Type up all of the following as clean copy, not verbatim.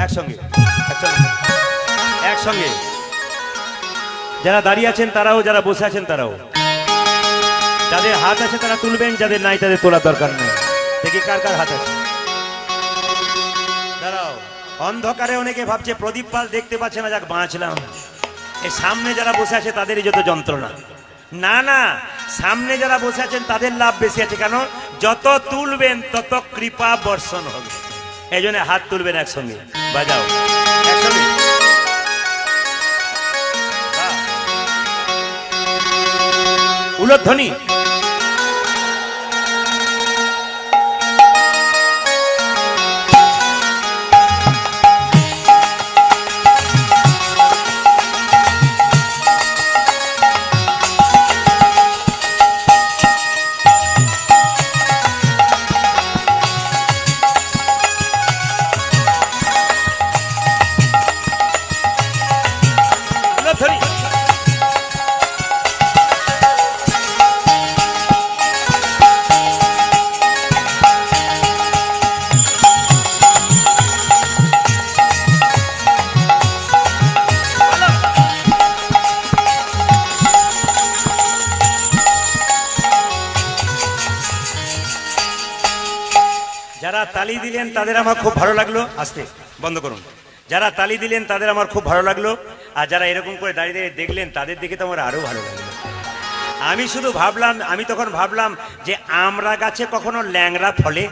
একসঙ্গে একসঙ্গে যারা দাঁড়িয়ে আছেন তারাও, যারা বসে আছেন তারাও। যাদের হাত আছে তারা তুলবেন, যাদের নাই তাদের তোলার দরকার নেই। দেখি কার কার হাত আছে। দাঁড়াও। অন্ধকারে অনেকে ভাবছে প্রদীপ পাল দেখতে পাচ্ছে না, যাক বাঁচলাম। এই সামনে যারা বসে আছে তাদেরই যত যন্ত্রণা। না না, সামনে যারা বসে আছেন তাদের লাভ বেশি আছে। কেন? যত তুলবেন তত কৃপা বর্ষণ হবে। এই জন্য হাত তুলবেন একসঙ্গে। বাজাও একসঙ্গে। উলধ্বনি। যারা তালি দিলেন তাদের আমার খুব ভালো লাগলো। আস্তে বন্ধ করুন। যারা তালি দিলেন তাদের আমার খুব ভালো লাগলো। আর যারা এরকম করে দাঁড়িয়ে দাঁড়িয়ে দেখলেন তাদের দেখে তো আমার আরো ভালো লাগলো। আমি তখন ভাবলাম যে আমড়া গাছে কখনো ল্যাংড়া ফলে?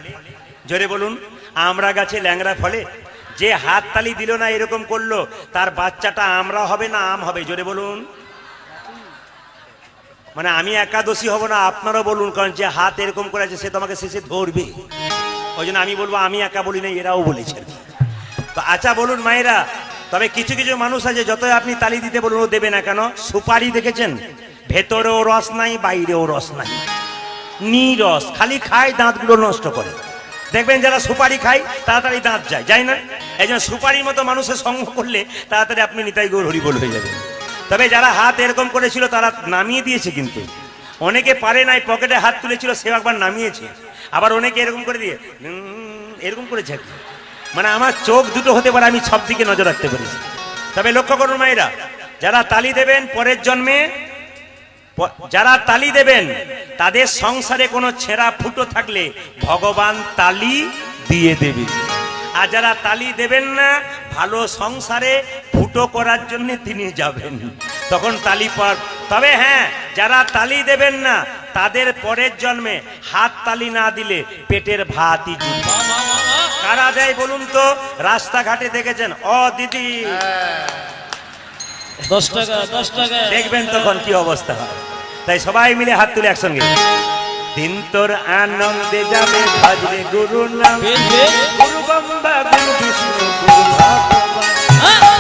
জোরে বলুন, আমড়া গাছে ল্যাংড়া ফলে? যে হাত তালি দিল না, এরকম করলো, তার বাচ্চাটা আমড়া হবে না আম হবে? জোরে বলুন। মানে আমি একাদশী হব না, আপনারাও বলুন, কারণ যে হাত এরকম করে আছে সে তোমাকে শেষে ধরবে। ওই জন্য আমি বলবো, আমি একা বলি না, এরাও বলেছেন। তো আচ্ছা বলুন মায়েরা, তবে কিছু কিছু মানুষ আছে যতই আপনি তালি দিতে বলুন ও দেবে না। কেন? সুপারি দেখেছেন, ভেতরেও রস নাই বাইরেও রস নাই, নিরস, খালি খায়, দাঁতগুলো নষ্ট করে। দেখবেন যারা সুপারি খায় তাড়াতাড়ি দাঁত যায় না? এই জন্য সুপারির মতো মানুষের সঙ্গ করলে তাড়াতাড়ি আপনি নিতাই গৌর হরিবোল হয়ে যাবেন। তবে যারা হাত এরকম করেছিল তারা নামিয়ে দিয়েছে, কিন্তু অনেকে পারে নাই, পকেটে হাত তুলেছিল, সে একবার নামিয়েছে। আবার অনেকে এরকম করে দিয়ে এরকম করেছে। মানে আমার চোখ দুটো হতে পারে, আমি সব দিকে নজর রাখতে পেরেছি। তবে লক্ষ্য করুন মায়েরা, যারা তালি দেবেন পরের জন্মে, যারা তালি দেবেন তাদের সংসারে কোনো ছেঁড়া ফুটো থাকলে ভগবান তালি দিয়ে দেবে। আর যারা তালি দেবেন না, ভালো সংসারে ফুটো করার জন্য তিনি যাবেন, তখন তালি পার। তবে হ্যাঁ, যারা তালি দেবেন না তাদের পরের জন্মে হাত তালি না দিলে পেটের ভাতই জুটবে। কারা দেয় বলুন তো? রাস্তাঘাটে দেখেছেন, ও দিদি 10 টাকা 10 টাকা, দেখবেন তখন কি অবস্থা হয়। তাই সবাই মিলে হাত তুলে একসঙ্গে। দিন তোর আনন্দে যাবে ভজরে গুরু নাম, গুরু ব্রহ্মা গুরু বিষ্ণু গুরু ভগবান।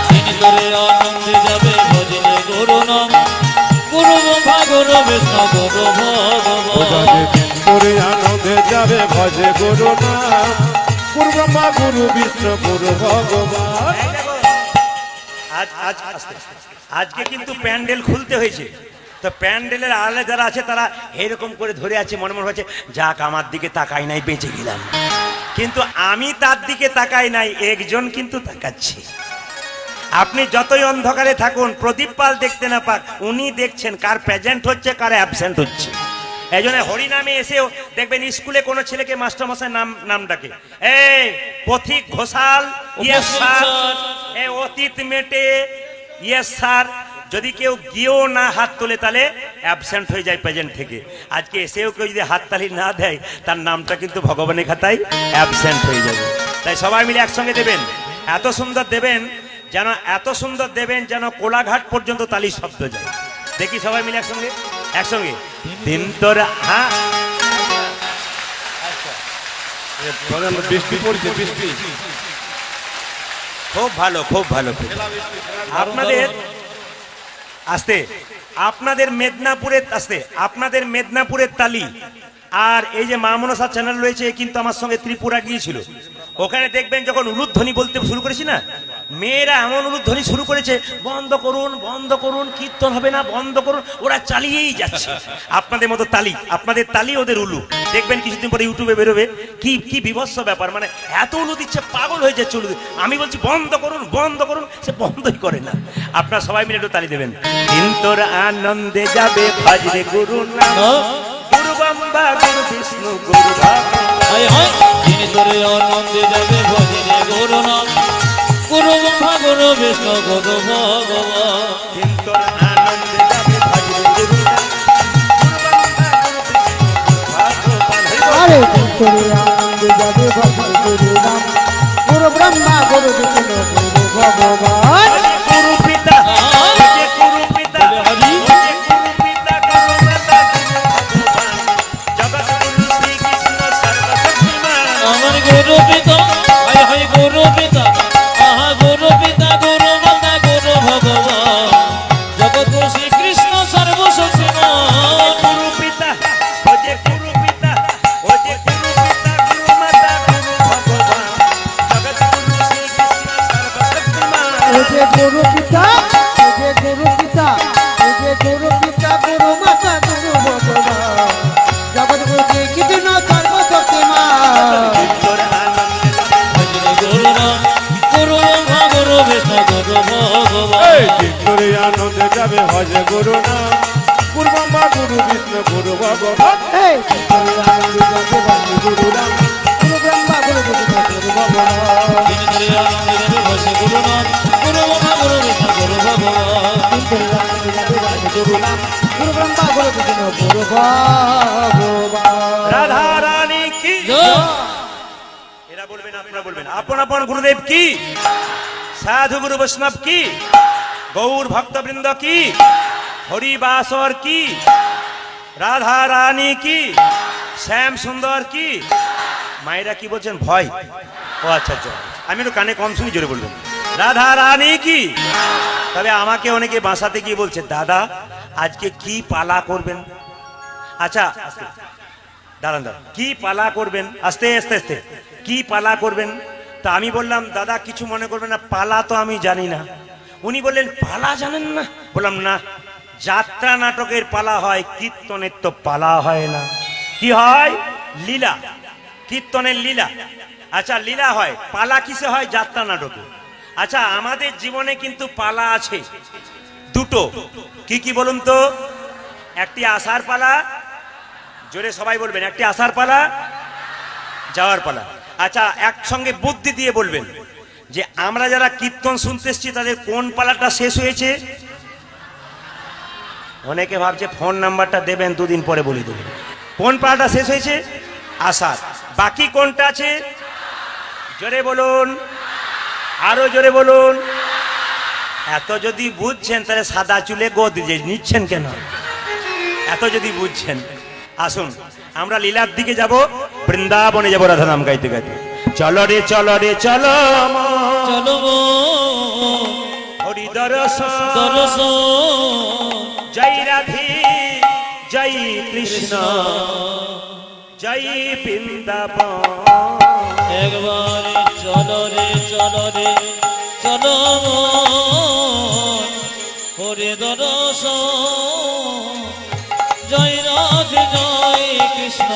দিন তোরে আনন্দে যাবে ভজরে গুরু নাম, গুরু ব্রহ্মা গুরু বিষ্ণু গুরু ভগবান। দিন তোরে আনন্দে যাবে ভজে গুরু নাম, গুরু ব্রহ্মা গুরু বিষ্ণু গুরু ভগবান। আজকে কিন্তু প্যান্ডেল খুলতে হয়েছে। তো প্যান্ডেলের আড়ালে যারা আছে তারা এরকম করে ধরে আছে, মনে মনে হচ্ছে যাক আমার দিকে তাকাই নাই, বেঁচে গেলাম। কিন্তু আমি তার দিকে তাকাই নাই, একজন কিন্তু তাকাচ্ছে। আপনি যতই অন্ধকারে থাকুন, প্রদীপ পাল দেখতে না পাক, উনি দেখছেন কার প্রেজেন্ট হচ্ছে কার অ্যাবসেন্ট হচ্ছে। এই জন্য হরিনামে এসেও দেখবেন স্কুলে কোনো ছেলেকে মাস্টারমশাই নাম ডাকে, এই পথিক ঘোষাল, ইয়েস স্যার, এই অতীত মেটে, ইয়েস স্যার। যদি কেউ গিয়েও না হাত তোলে তাহলে অ্যাবসেন্ট হয়ে যায় প্রেজেন্ট থেকে। আজকে এসেও কেউ যদি হাত তালি না দেয়, তার নামটা কিন্তু ভগবানের খাতায় অ্যাবসেন্ট হয়ে যাবে। তাই সবাই মিলে একসঙ্গে দেবেন, এত সুন্দর দেবেন যেন, এত সুন্দর দেবেন যেন কোলাঘাট পর্যন্ত তালির শব্দ যায়। দেখি সবাই মিলে একসঙ্গে একসঙ্গে। দিন তোর হ্যাঁ, বৃষ্টি পড়ছে, বৃষ্টি খুব ভালো, খুব ভালো। আপনাদের আসতে, আপনাদের মেদিনীপুরের তালি। আর এই যে মা মনসা চ্যানেল রয়েছে, কিন্তু আমার সঙ্গে ত্রিপুরা গিয়েছিল। ওখানে দেখবেন যখন উলুধ্বনি বলতে শুরু করেছি না, মেয়েরা এমন উলুধ্বনি শুরু করেছে, বন্ধ করুন, কীর্তন হবে না, বন্ধ করুন। ওরা চালিয়েই যাচ্ছে। আপনাদের মতো তালি, আপনাদের তালি ওদের উলু। দেখবেন কিছুদিন পরে ইউটিউবে বেরোবে, কি বিভৎস ব্যাপার, মানে এত উলু দিচ্ছে, পাগল হয়ে যাচ্ছে উলু। আমি বলছি বন্ধ করুন, সে বন্ধই করে না। আপনারা সবাই মিলে একটু তালি দেবেন। দিন তোর আনন্দে যাবে ভজরে গুরু নাম, গুরু ব্রহ্মা গুরু বিষ্ণু গুরু ভাব। হায় হায় দিন তোরে আনন্দে যাবে ভজনে গুরু নাম, গুরু ব্রহ্মা গুরু বিষ্ণু গুরু ভগবান। দিন তোর আনন্দে যাবে ভজরে গুরু নাম, আরে তোরে আনন্দে যাবে ভজনে গুরু নাম, গুরু ব্রহ্মা গুরু বিষ্ণু গুরু ভগবান। গুরু পিতা, গুরু পিতা, হরি গুরু পিতা, গুরু মাতা, গুরু ভগবান, জগৎ গুরু শ্রীকৃষ্ণ সর্বশক্তিমান। আমার গুরু পিতা, হায় হায় গুরু পিতা, আহা গুরু পিতা, গুরু মাতা, গুরু ভগবান, জগৎ গুরু শ্রীকৃষ্ণ সর্বশক্তিমান। গুরু পিতা, ও যে গুরু পিতা, ও যে গুরু পিতা, গুরু মাতা, গুরু ভগবান, জগৎ গুরু শ্রীকৃষ্ণ সর্বশক্তিমান। ও যে গুরু পিতা, ও যে গুরু পিতা, ও যে গুরু পিতা, গুরু মাতা, গুরু ভগবান, জগৎ গুরু শ্রীকৃষ্ণ সর্বশক্তিমান। তোর আনন্দে যাবে ভজনে গুরু নাম, গুরু ব্রহ্মা গুরু বিষ্ণু গুরু ভগবান। এই দিন তোরে আনন্দে যাবে ভজে গুরু নাম, গুরু ব্রহ্মা গুরু বিষ্ণু গুরু ভগবান। এই তোরে আনন্দে যাবে ভজনে গুরু নাম, গুরু ব্রহ্মা গুরু বিষ্ণু গুরু ভগবান। দিন তোরে আনন্দে যাবে ভজনে গুরু নাম, গুরু ব্রহ্মা গুরু বিষ্ণু গুরু ভগবান। তোরে আনন্দে যাবে ভজনে গুরু নাম, গুরু ব্রহ্মা গুরু বিষ্ণু গুরু ভগবান। রাধা রানী কি, জয়। এরা বলবেন, আপনারা বলবেন, আপন আপন গুরুদেব কি, সাধু গুরু বৈষ্ণব কি, গৌর ভক্তবৃন্দ কি, হরিবাসর কি, রাধা রানী কি, শ্যাম সুন্দর কি। মায়েরা কি বলছেন? ভয়। ও আচ্ছা আচ্ছা, আমি একটু কানে কম শুনি, জোরে বলবেন। রাধা রানী কি। তবে আমাকে অনেকে বাসাতে গিয়ে বলছে, দাদা আজকে কি পালা করবেন? আচ্ছা দাঁড়ান, কি পালা করবেন? আস্তে আস্তে আস্তে, কি পালা করবেন? তা আমি বললাম, দাদা কিছু মনে করবেন না, পালা তো আমি জানি না। উনি বললেন, পালা জানেন না? বললাম না, যাত্রা নাটকের পালা হয়, কীর্তনের তো পালা হয় না। কি হয়? লীলা, কীর্তনের লীলা। আচ্ছা লীলা হয়, পালা কিসে হয়? যাত্রা নাটকে। আচ্ছা আমাদের জীবনে কিন্তু পালা আছে দুটো। কি কি বলুন তো? একটি আসার পালা, জোরে সবাই বলবেন, একটি আসার পালা, যাওয়ার পালা। আচ্ছা একসঙ্গে বুদ্ধি দিয়ে বলবেন যে আমরা যারা কীর্তন শুনতে এসেছি তাদের কোন পালাটা শেষ হয়েছে? অনেকে ভাবছে ফোন নাম্বারটা দেবেন, দুদিন পরে বলে দেবেন। কোন পালাটা শেষ হয়েছে? আসার। বাকি কোনটা আছে? জোরে বলুন, আরো জোরে বলুন। এত যদি বুঝছেন তাহলে সাদা চুলে গোদ দিয়ে নিচ্ছেন কেন? এত যদি বুঝছেন, আসুন আমরা লীলার দিকে যাব, বৃন্দাবনে যাব রাধা নাম গাইতে গাইতে। চলো রে চলো রে চলো চলো হরি দর্শন, দর্শন, জয় রাধে জয় কৃষ্ণ জয় বৃন্দাবন। একবার চলো রে চলো রে চলো হরে দর্শন, জয় রাধে জয় কৃষ্ণ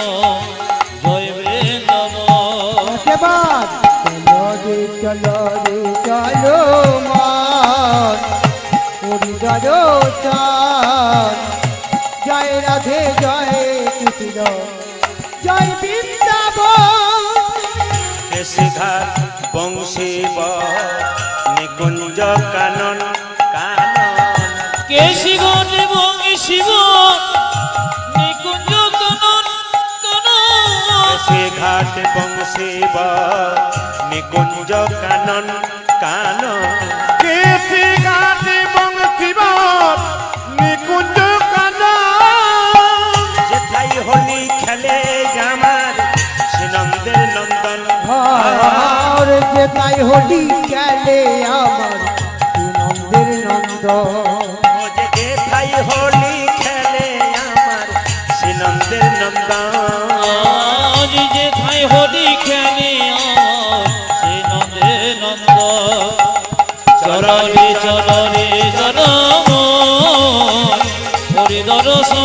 জয় বৃন্দাবন। এবার চলো রে চলো রে চলো মন হরি দর্শন, জয় রাধে জয় কৃষ্ণ জয় বৃন্দাবন। ঘাট বংশী নিকুঞ্জ কানন কানন, কেশি গণ এবং শিব নিকুঞ্জ কানন কানন, ঘাট বংশী নিকুঞ্জ কানন কানন। কেশি ঘাটে বংশীবর নিকুঞ্জ কানন, যেথাই হোলি খেলে আমার শ্রীনন্দের নন্দন। আর যে তাই হোলি খেলে আমার নন্দের নন্দ, যেথাই হোলি খেলে আমার শ্রীনন্দের নন্দন। আজ যে ঠাই হোলি খেলে সে নন্দে নন্দ। চলো রে জনম হরি দর্শন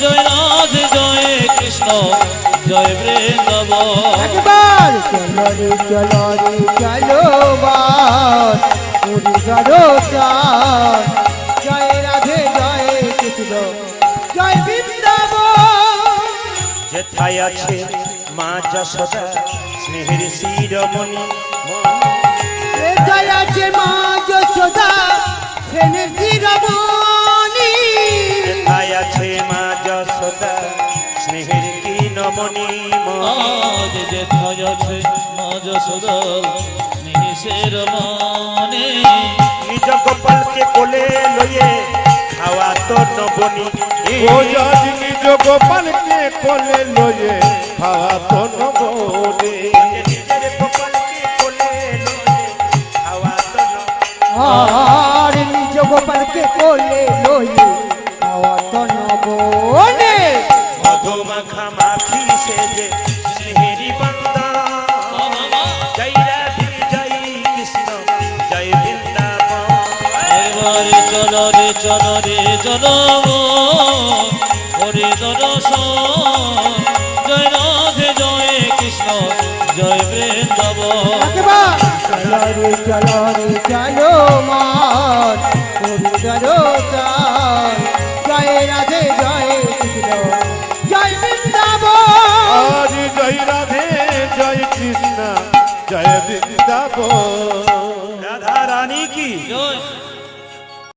জয় রাধে জয় কৃষ্ণ জয় বৃন্দাবন একবার চলো রে চলো বাস পুরী দর্শন জয় রাধে জয় কৃষ্ণ জয় বৃন্দাবন। যেথায় আছে মা যশোদা স্নেহের শিরোমণি জয় আছে মা যশোদা সেনের শিরোমণি। যেথায় আছে মা যশোদা স্নেহের কিনমণি আজ যেথায় আছে মা যশোদা নিশের মানে নিজ গোপালকে কোলে লইয়ে খাওয়া তো নবনী ও যাজ নিজ গোপালকে কোলে লয়ে খাওয়া তো নবনে নিজের গোপালকে কোলে লইয়ে খাওয়া তো আর নিজ গোপালকে কোলে লইয়ে খাওয়াত নবনে। মধুমাখা মাখি সেজে স্নেহেরি বন্দা জয় রাধে জয় কৃষ্ণ জয় বৃন্দাবন। এবারে চলো রে জনম হরি দর্শন জয় রাধে জয় কৃষ্ণ জয় বৃন্দাবন। একবার চলো রে চলো মান পুরী দর্শন